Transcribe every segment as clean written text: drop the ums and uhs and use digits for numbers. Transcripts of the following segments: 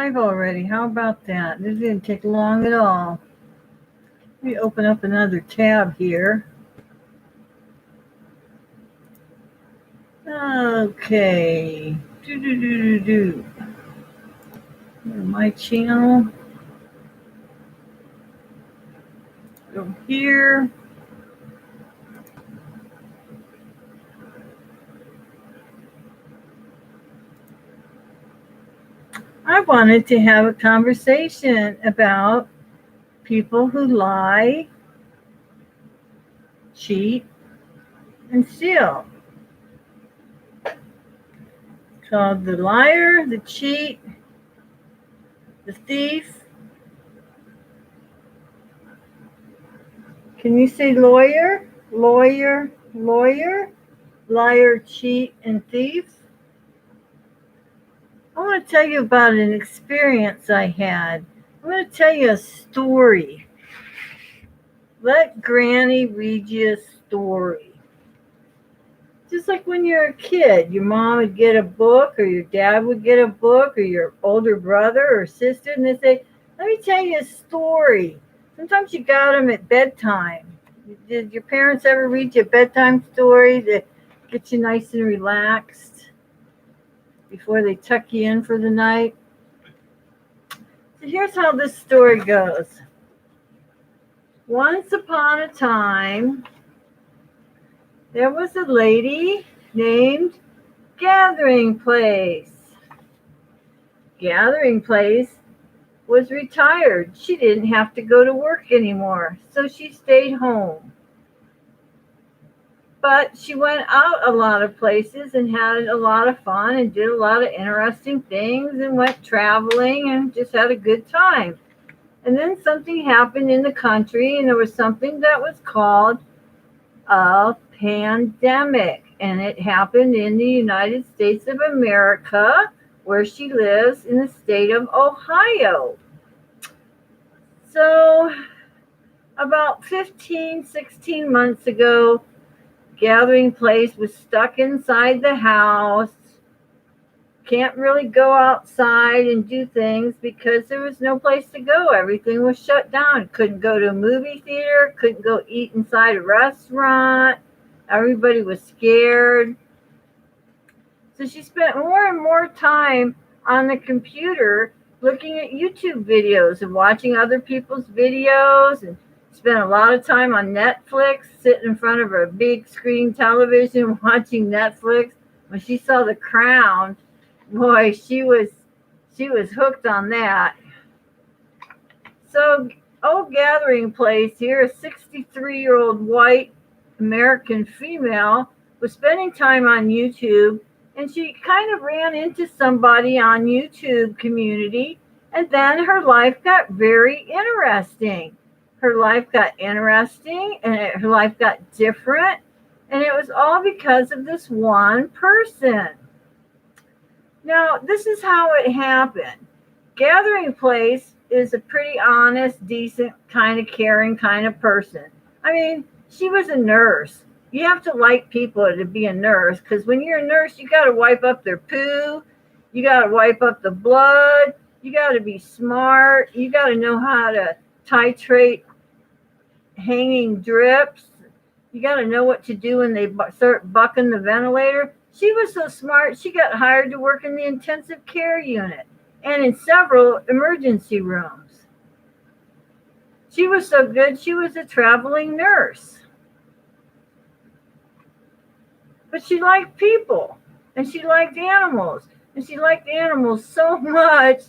live already. How about that? This didn't take long at all. Let me open up another tab here. Okay. Do. My channel. Go here. I wanted to have a conversation about people who lie, cheat, and steal. Called the liar, the cheat, the thief. Can you say lawyer, lawyer, lawyer, liar, cheat, and thief? I want to tell you about an experience I had. I'm going to tell you a story. Let Granny read you a story. Just like when you're a kid, your mom would get a book, or your dad would get a book, or your older brother or sister, and they say, let me tell you a story. Sometimes you got them at bedtime. Did your parents ever read you a bedtime story to get you nice and relaxed before they tuck you in for the night? So here's how this story goes. Once upon a time, there was a lady named Gathering Place. Gathering Place was retired. She didn't have to go to work anymore, so she stayed home. But she went out a lot of places and had a lot of fun and did a lot of interesting things and went traveling and just had a good time. And then something happened in the country, and there was something that was called a pandemic, and it happened in the United States of America, where she lives in the state of Ohio. So about 15, 16 months ago, Gathering Place was stuck inside the house. Can't really go outside and do things because there was no place to go. Everything was shut down. Couldn't go to a movie theater, couldn't go eat inside a restaurant. Everybody was scared. So she spent more and more time on the computer looking at YouTube videos and watching other people's videos, and spent a lot of time on Netflix, sitting in front of a big screen television watching Netflix. When she saw The Crown, boy, she was hooked on that. So, old Gathering Place here, a 63-year-old white American female, was spending time on YouTube, and she kind of ran into somebody on YouTube community, and then her life got very interesting. Her life got interesting, and her life got different, and it was all because of this one person. Now, this is how it happened. Gathering Place is a pretty honest, decent, kind of caring kind of person. I mean, she was a nurse. You have to like people to be a nurse, because when you're a nurse, you got to wipe up their poo. You got to wipe up the blood. You got to be smart. You got to know how to titrate hanging drips. You got to know what to do when they start bucking the ventilator. She was so smart, she got hired to work in the intensive care unit and in several emergency rooms. She was so good, she was a traveling nurse. But she liked people, and she liked animals, and she liked animals so much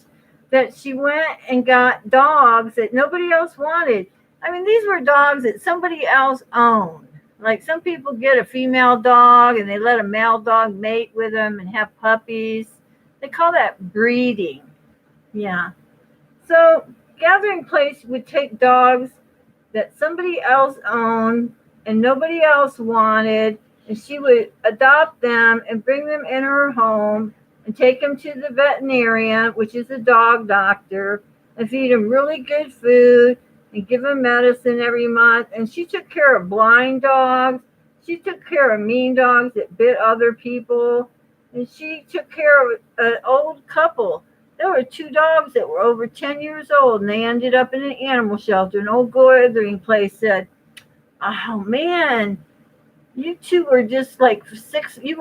that she went and got dogs that nobody else wanted. I mean, these were dogs that somebody else owned. Like, some people get a female dog and they let a male dog mate with them and have puppies. They call that breeding. Yeah. So Gathering Place would take dogs that somebody else owned and nobody else wanted, and she would adopt them and bring them in her home and take them to the veterinarian, which is a dog doctor, and feed them really good food and give them medicine every month. And she took care of blind dogs. She took care of mean dogs that bit other people. And she took care of an old couple There were two dogs that were over 10 years old, and they ended up in an animal shelter. An old gathering place said, "Oh man, you two were just like six. You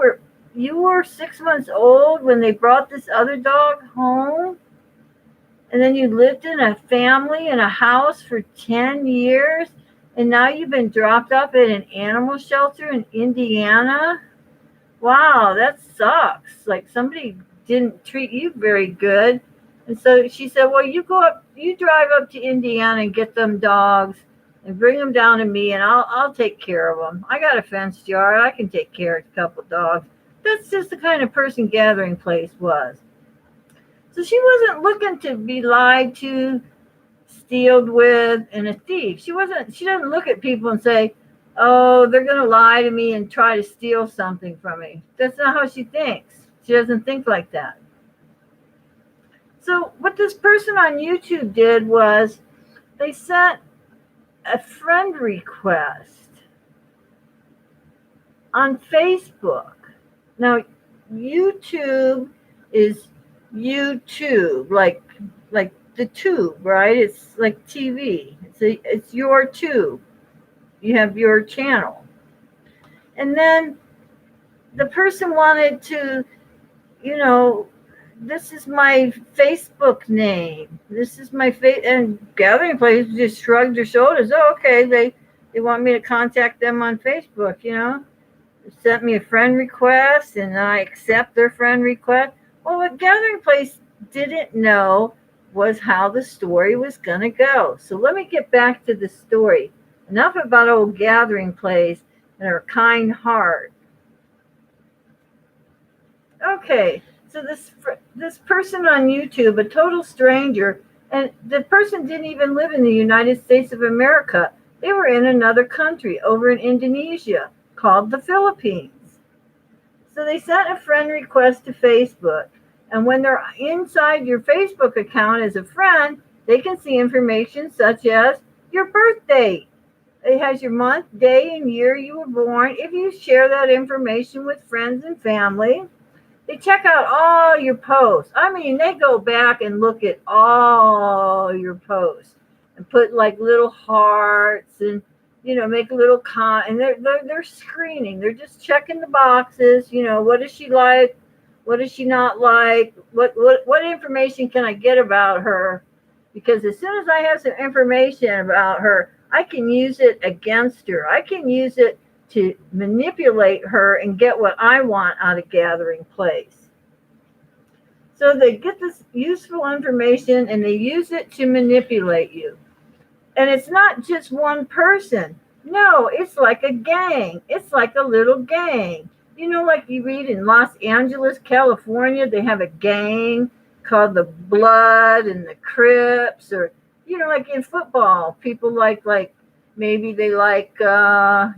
were 6 months old when they brought this other dog home, and then you lived in a family in a house for 10 years, and now you've been dropped off at an animal shelter in Indiana. Wow, that sucks. Like somebody didn't treat you very good." And so she said, "Well, you drive up to Indiana and get them dogs and bring them down to me, and I'll take care of them. I got a fenced yard. I can take care of a couple dogs." That's just the kind of person Gathering Place was. So she wasn't looking to be lied to, stealed with, and a thief. She doesn't look at people and say, "Oh, they're going to lie to me and try to steal something from me." That's not how she thinks. She doesn't think like that. So what this person on YouTube did was they sent a friend request on Facebook. Now, YouTube is YouTube, like the tube, right? It's like TV. It's your tube. You have your channel. And then the person wanted to, this is my Facebook name. This is my and Gathering Place just shrugged their shoulders. Oh, okay, they want me to contact them on Facebook, Sent me a friend request, and I accept their friend request. Well, what Gathering Place didn't know was how the story was going to go. So let me get back to the story. Enough about old Gathering Place and her kind heart. Okay, so this person on YouTube, a total stranger, and the person didn't even live in the United States of America. They were in another country over in Indonesia called the Philippines. So they sent a friend request to Facebook. And when they're inside your Facebook account as a friend, they can see information such as your birth date. It has your month, day, and year you were born. If you share that information with friends and family, they check out all your posts. I mean, they go back and look at all your posts and put like little hearts and, make a little and they're screening. They're just checking the boxes. What is she like? What does she not like? What information can I get about her? Because as soon as I have some information about her, I can use it against her. I can use it to manipulate her and get what I want out of Gathering Place. So they get this useful information and they use it to manipulate you. And it's not just one person. No, it's like a gang. It's like a little gang. Like you read in Los Angeles, California, they have a gang called the Blood and the Crips, or, like in football, people like maybe they like the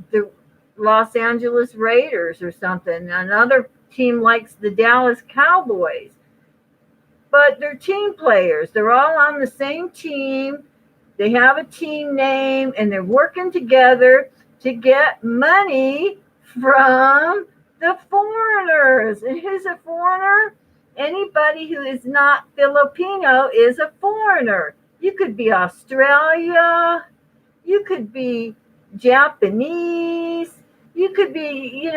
Los Angeles Raiders or something. Another team likes the Dallas Cowboys. But they're team players. They're all on the same team. They have a team name, and they're working together to get money from the foreigners. And who's a foreigner? Anybody who is not Filipino is a foreigner. You could be Australia. You could be Japanese. You could be,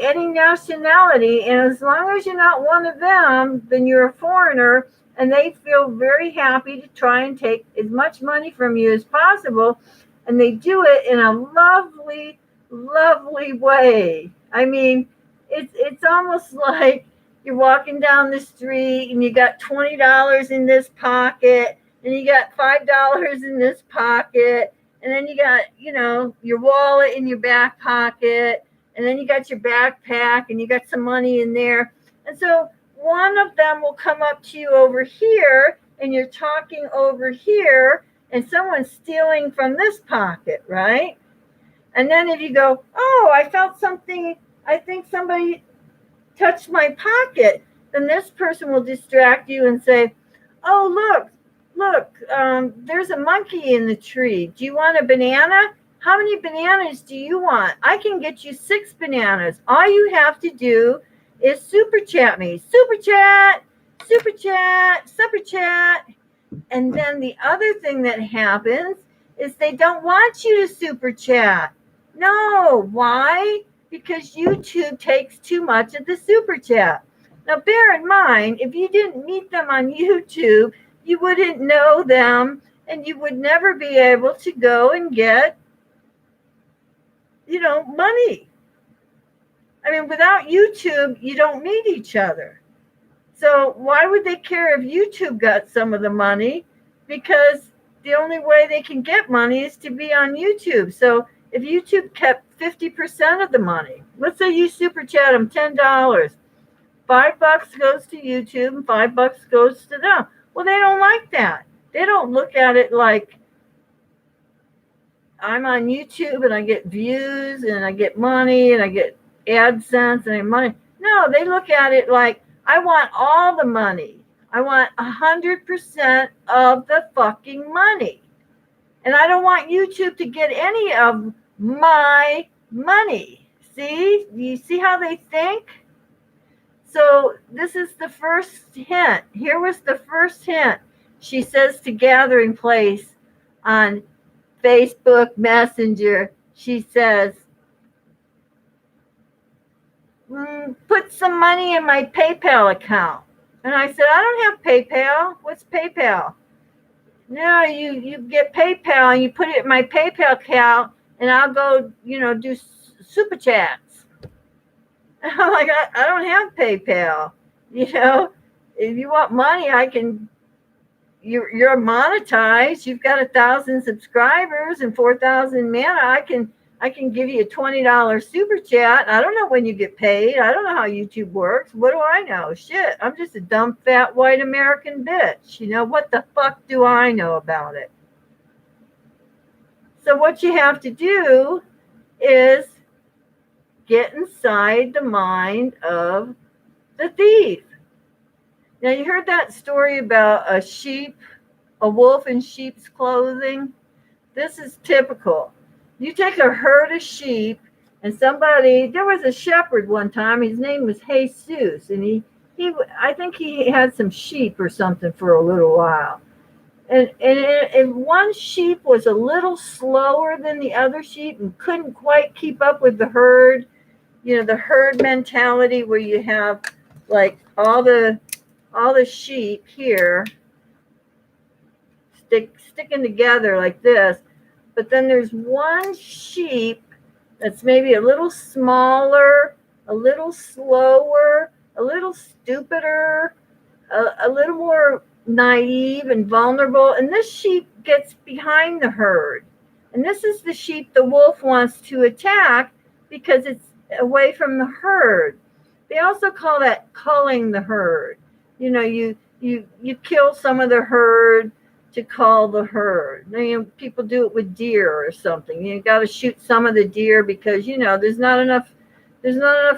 any nationality. And as long as you're not one of them, then you're a foreigner. And they feel very happy to try and take as much money from you as possible. And they do it in a lovely, lovely way. I mean, it's almost like you're walking down the street and you got $20 in this pocket and you got $5 in this pocket. And then you got, your wallet in your back pocket. And then you got your backpack and you got some money in there. And so one of them will come up to you over here and you're talking over here and someone's stealing from this pocket, right? And then if you go, "Oh, I felt something, I think somebody touched my pocket," then this person will distract you and say, "Oh, look, there's a monkey in the tree. Do you want a banana? How many bananas do you want? I can get you 6 bananas. All you have to do is super chat me. Super chat, super chat. And then the other thing that happens is they don't want you to super chat. No, why? Because YouTube takes too much of the super chat. Now, bear in mind, if you didn't meet them on YouTube, you wouldn't know them and you would never be able to go and get, money. I mean, without YouTube, you don't meet each other. So why would they care if YouTube got some of the money? Because the only way they can get money is to be on YouTube. So if YouTube kept 50% of the money, let's say you super chat them $10, $5 goes to YouTube and $5 goes to them. Well, they don't like that. They don't look at it like I'm on YouTube and I get views and I get money and I get AdSense and I get money. No, they look at it like I want all the money. I want 100% of the fucking money. And I don't want YouTube to get any of my money. See? You see how they think? So this is the first hint. Here was the first hint. She says to Gathering Place on Facebook Messenger, she says, put some money in my PayPal account. And I said, I don't have PayPal. What's PayPal? No, you get PayPal and you put it in my PayPal account and I'll go, do super chats. I'm like, I don't have PayPal. If you want money, you're monetized. You've got 1,000 subscribers and 4,000 mana. I can give you a $20 super chat. I don't know when you get paid. I don't know how YouTube works. What do I know? Shit, I'm just a dumb, fat, white American bitch. What the fuck do I know about it? So what you have to do is get inside the mind of the thief. Now, you heard that story about a wolf in sheep's clothing? This is typical. You take a herd of sheep and there was a shepherd one time, his name was Jesus, and I think he had some sheep or something for a little while. And one sheep was a little slower than the other sheep and couldn't quite keep up with the herd, the herd mentality where you have like all the sheep here sticking together like this. But then there's one sheep that's maybe a little smaller, a little slower, a little stupider, a little more naive and vulnerable. And this sheep gets behind the herd. And this is the sheep the wolf wants to attack because it's away from the herd. They also call that culling the herd. You kill some of the herd to call the herd. People do it with deer or something. You got to shoot some of the deer because there's not enough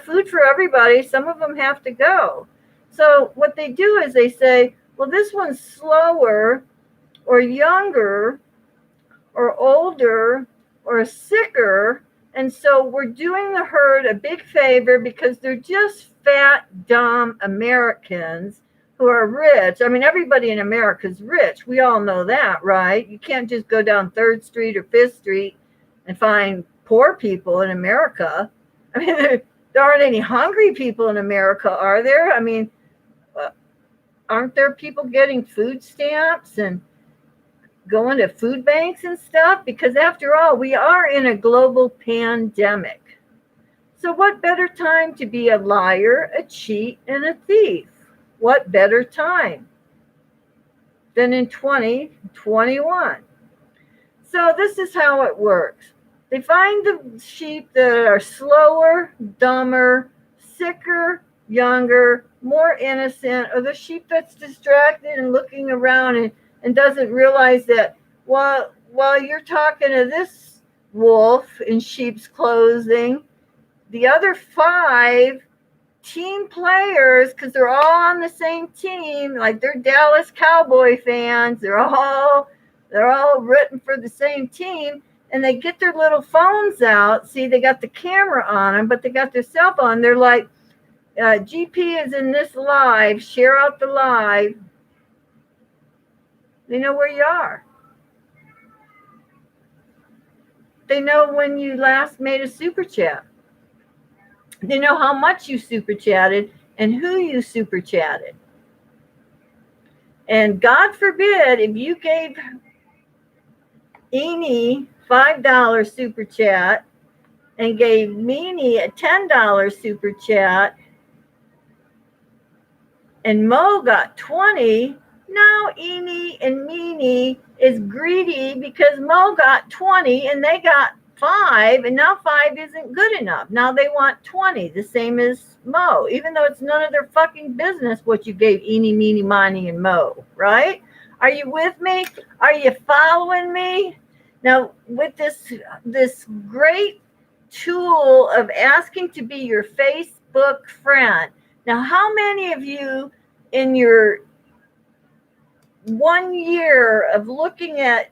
food for everybody. Some of them have to go. So what they do is they say, well, this one's slower or younger or older or sicker, and so we're doing the herd a big favor because they're just fat, dumb Americans who are rich. I mean, everybody in America is rich. We all know that, right? You can't just go down 3rd Street or 5th Street and find poor people in America. I mean, there aren't any hungry people in America, are there? I mean, aren't there people getting food stamps and going to food banks and stuff? Because after all, we are in a global pandemic. So what better time to be a liar, a cheat, and a thief? What better time than in 2021? So this is how it works. They find the sheep that are slower, dumber, sicker, younger, more innocent, or the sheep that's distracted and looking around and doesn't realize that while you're talking to this wolf in sheep's clothing, the other 5 team players, because they're all on the same team, like they're Dallas Cowboy fans, they're all rooting for the same team, and they get their little phones out. See, they got the camera on them, but they got their cell phone. They're like, GP is in this live. Share out the live. They know where you are. They know when you last made a super chat. They know how much you super chatted and who you super chatted. And God forbid if you gave Eni $5 super chat and gave Meanie a $10 super chat and Mo got 20, now Eni and Meanie is greedy because Mo got 20 and they got 5, and now 5 isn't good enough. Now they want 20, the same as Mo, even though it's none of their fucking business what you gave Eni, Meanie, Monty, and Mo, right? Are you with me? Are you following me? Now, with this great tool of asking to be your Facebook friend. Now, how many of you in your 1 year of looking at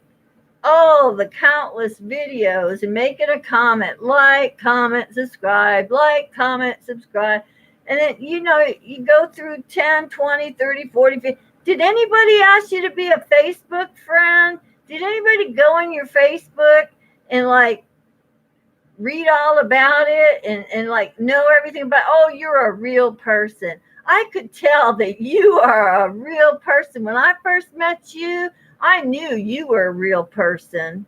all the countless videos and making a comment, like, comment, subscribe, like, comment, subscribe, and then, you go through 10, 20, 30, 40, 50. Did anybody ask you to be a Facebook friend? Did anybody go on your Facebook and like read all about it and like know everything about, oh, you're a real person? I could tell that you are a real person. When I first met you, I knew you were a real person.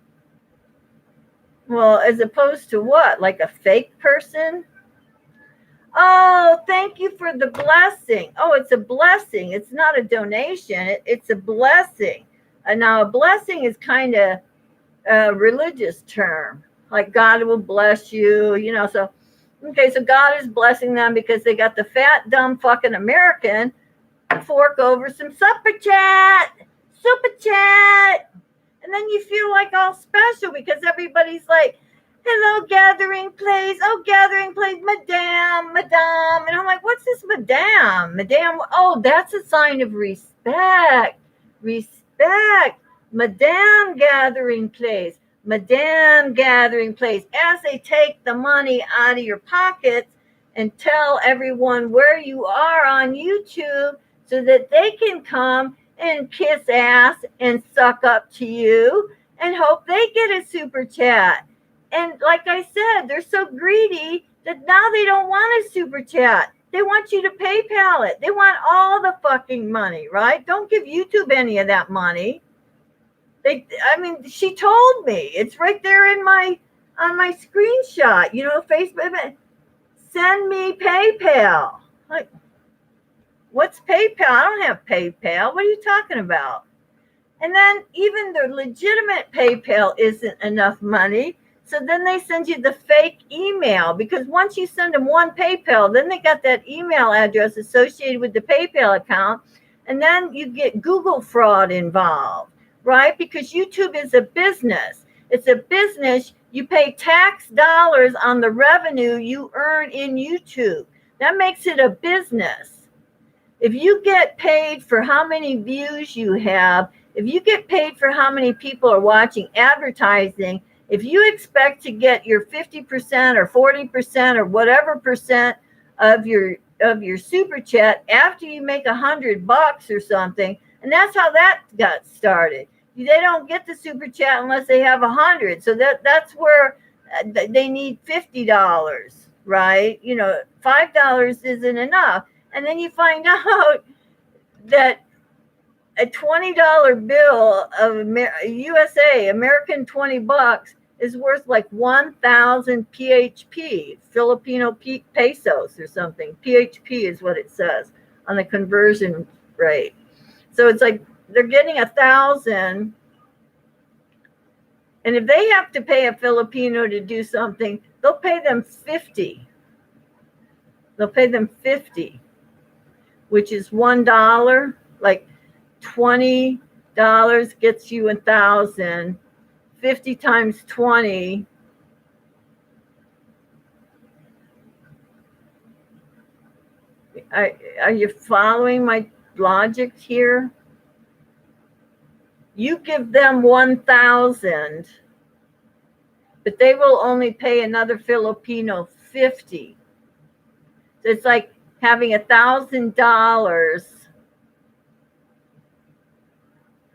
Well, as opposed to what? Like a fake person? Oh, thank you for the blessing. Oh, it's a blessing. It's not a donation. It's a blessing. Now, a blessing is kind of a religious term. Like God will bless you, so. Okay, so God is blessing them because they got the fat, dumb fucking American to fork over some super chat. And then you feel like all special because everybody's like, hello, Gathering Place. Oh, Gathering Place, madame. And I'm like, what's this madame? Madame, oh, that's a sign of respect. Madame Gathering Place. Madame Gathering Place, as they take the money out of your pockets and tell everyone where you are on YouTube so that they can come and kiss ass and suck up to you and hope they get a super chat. And like I said, they're so greedy that now they don't want a super chat. They want you to PayPal it. They want all the fucking money, right? Don't give YouTube any of that money. She told me. It's right there on my screenshot. Facebook. Send me PayPal. Like, what's PayPal? I don't have PayPal. What are you talking about? And then even the legitimate PayPal isn't enough money. So then they send you the fake email, because once you send them one PayPal, then they got that email address associated with the PayPal account. And then you get Google fraud involved. Right? Because YouTube is a business. It's a business. You pay tax dollars on the revenue you earn in YouTube. That makes it a business. If you get paid for how many views you have, if you get paid for how many people are watching advertising, if you expect to get your 50% or 40% or whatever percent of your super chat after you make $100 or something, and that's how that got started. They don't get the super chat unless they have 100. So that's where they need $50, right? $5 isn't enough. And then you find out that a $20 bill of USA, American $20, is worth like 1,000 PHP, Filipino pesos or something. PHP is what it says on the conversion rate. So it's like they're getting 1,000, and if they have to pay a Filipino to do something, they'll pay them 50. They'll pay them 50, which is $1. Like $20 gets you 1,000. 50 times 20. Are you following my logic here? You give them 1,000, but they will only pay another Filipino 50. So it's like having $1,000,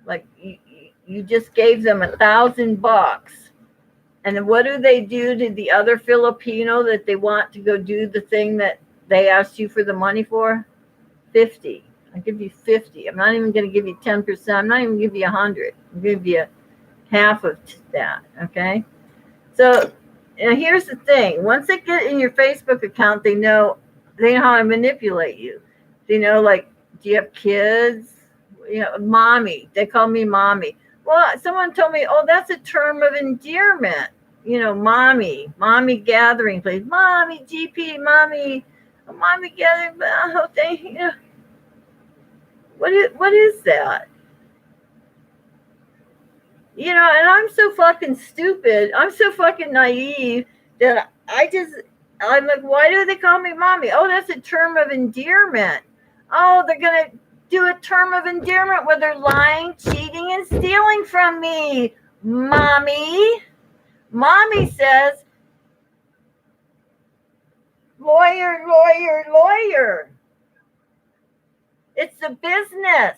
like you just gave them $1,000, and then what do they do to the other Filipino that they want to go do the thing that they asked you for the money for? 50. I'll give you 50. I'm not even going to give you 10%. I'm not even going to give you 100. I'll give you half of that. Okay. So here's the thing. Once they get in your Facebook account, they know how to manipulate you. They know, like, do you have kids? Mommy. They call me mommy. Well, someone told me, oh, that's a term of endearment. Mommy gathering place, mommy GP, mommy gathering. Oh, what is that? And I'm so fucking stupid. I'm so fucking naive that I'm like, why do they call me mommy? Oh, that's a term of endearment. Oh, they're going to do a term of endearment where they're lying, cheating, and stealing from me. Mommy says, lawyer. It's a business.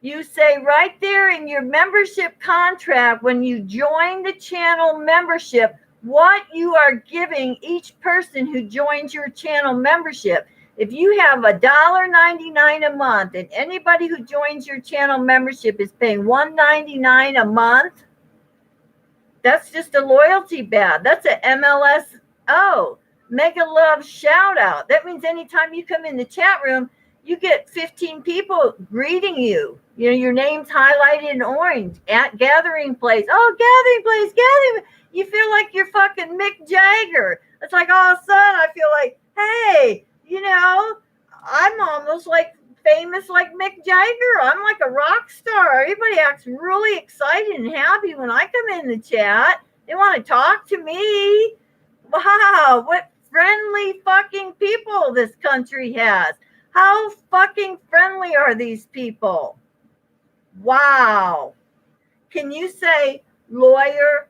You say right there in your membership contract, when you join the channel membership, what you are giving each person who joins your channel membership. If you have $1.99 a month and anybody who joins your channel membership is paying $1.99 a month, that's just a loyalty badge. That's a MLSO, Mega Love shout out. That means anytime you come in the chat room, you get 15 people greeting you. Your name's highlighted in orange at Gathering Place. Oh, Gathering Place. You feel like you're fucking Mick Jagger. It's like, all of a sudden, I feel like, hey, I'm almost like famous like Mick Jagger. I'm like a rock star. Everybody acts really excited and happy when I come in the chat. They want to talk to me. Wow, what friendly fucking people this country has. How fucking friendly are these people? Wow. Can you say lawyer?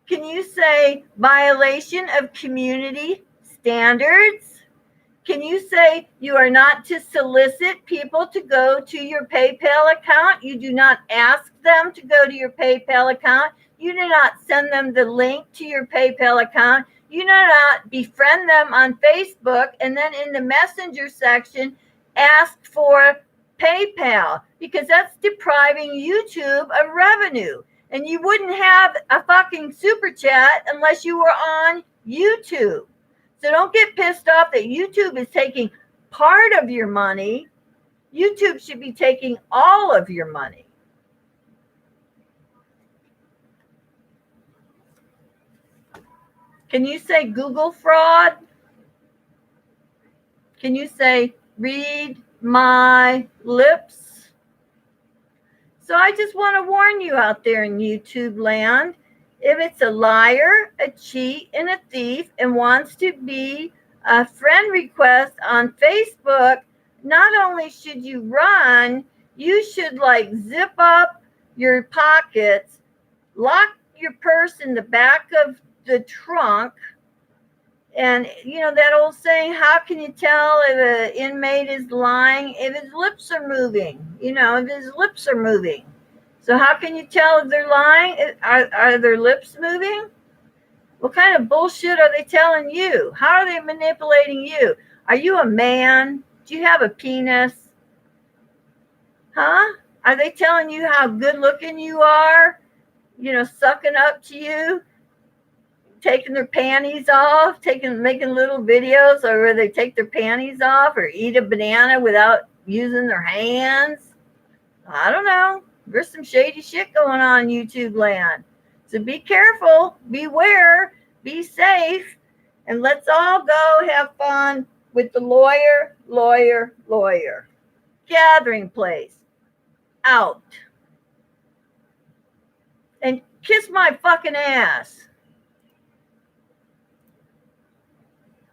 Can you say violation of community standards? Can you say you are not to solicit people to go to your PayPal account? You do not ask them to go to your PayPal account. You do not send them the link to your PayPal account. You do not befriend them on Facebook and then in the messenger section ask for PayPal, because that's depriving YouTube of revenue. And you wouldn't have a fucking super chat unless you were on YouTube. So don't get pissed off that YouTube is taking part of your money. YouTube should be taking all of your money. Can you say Google fraud? Can you say read my lips? So I just want to warn you out there in YouTube land, if it's a liar, a cheat, and a thief and wants to be a friend request on Facebook, not only should you run, you should like zip up your pockets, lock your purse in the back of the trunk. And that old saying, how can you tell if an inmate is lying? If his lips are moving, if his lips are moving. So how can you tell if they're lying? Are their lips moving? What kind of bullshit are they telling you? How are they manipulating you? Are you a man? Do you have a penis? Huh? Are they telling you how good looking you are? Sucking up to you? Taking their panties off, making little videos or where they take their panties off or eat a banana without using their hands. I don't know. There's some shady shit going on in YouTube land. So be careful, beware, be safe, and let's all go have fun with the lawyer. Gathering Place. Out. And kiss my fucking ass.